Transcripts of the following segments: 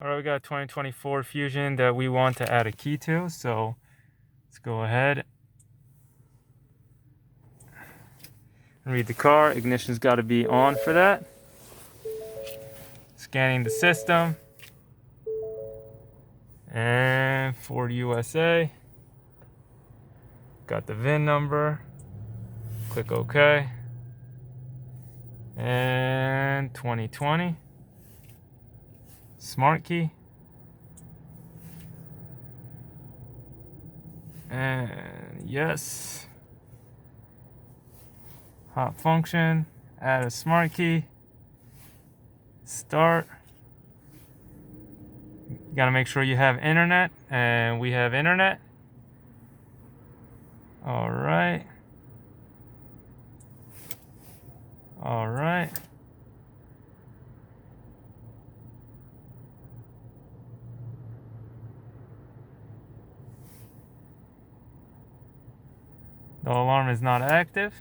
All right, we got a 2024 Fusion that we want to add a key to, so let's go ahead and read the car. Ignition's got to be on for that. Scanning the system. And Ford USA. Got the VIN number. Click OK. And 2020. Smart key. And yes. Hot function. Add a smart key. Start. You gotta make sure you have internet, and we have internet. All right. All right. The alarm is not active.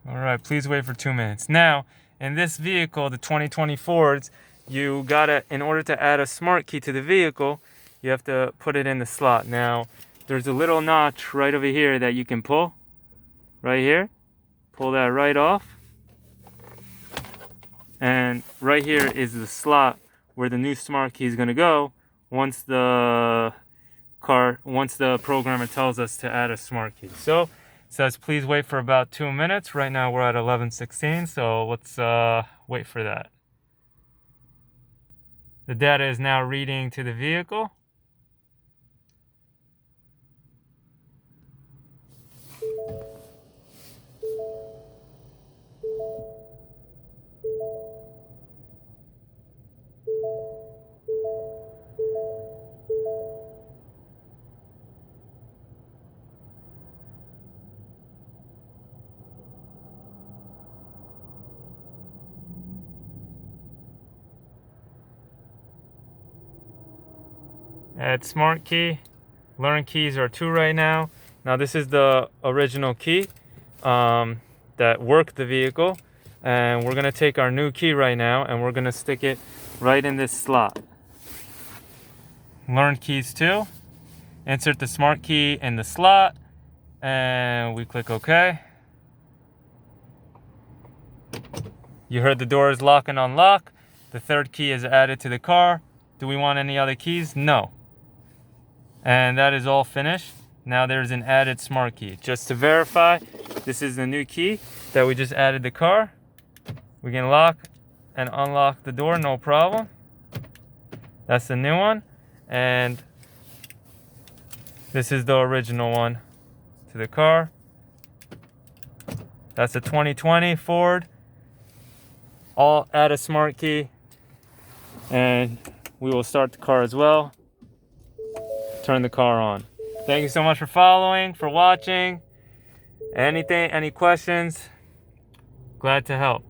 All right, please wait for 2 minutes. Now, in this vehicle, the 2020 Fords, you gotta, in order to add a smart key to the vehicle, you have to put it in the slot. Now, there's a little notch right over here that you can pull. Right here. Pull that right off. And right here is the slot where the new smart key is gonna go once the programmer tells us to add a smart key. So, it says please wait for about 2 minutes. Right now we're at 11:16, so let's wait for that. The data is now reading to the vehicle. Add smart key. Learn keys are 2 right now. Now this is the original key that worked the vehicle. And we're gonna take our new key right now and we're gonna stick it right in this slot. Learn keys 2. Insert the smart key in the slot and we click OK. You heard the doors lock and unlock. The 3rd key is added to the car. Do we want any other keys? No. And that is all finished. Now there's an added smart key. Just to verify, this is the new key that we just added the car. We can lock and unlock the door, no problem. That's the new one. And this is the original one to the car. That's a 2020 Ford. All add a smart key. And we will start the car as well. Turn the car on. Thank you so much for following, for watching. Any questions? Glad to help.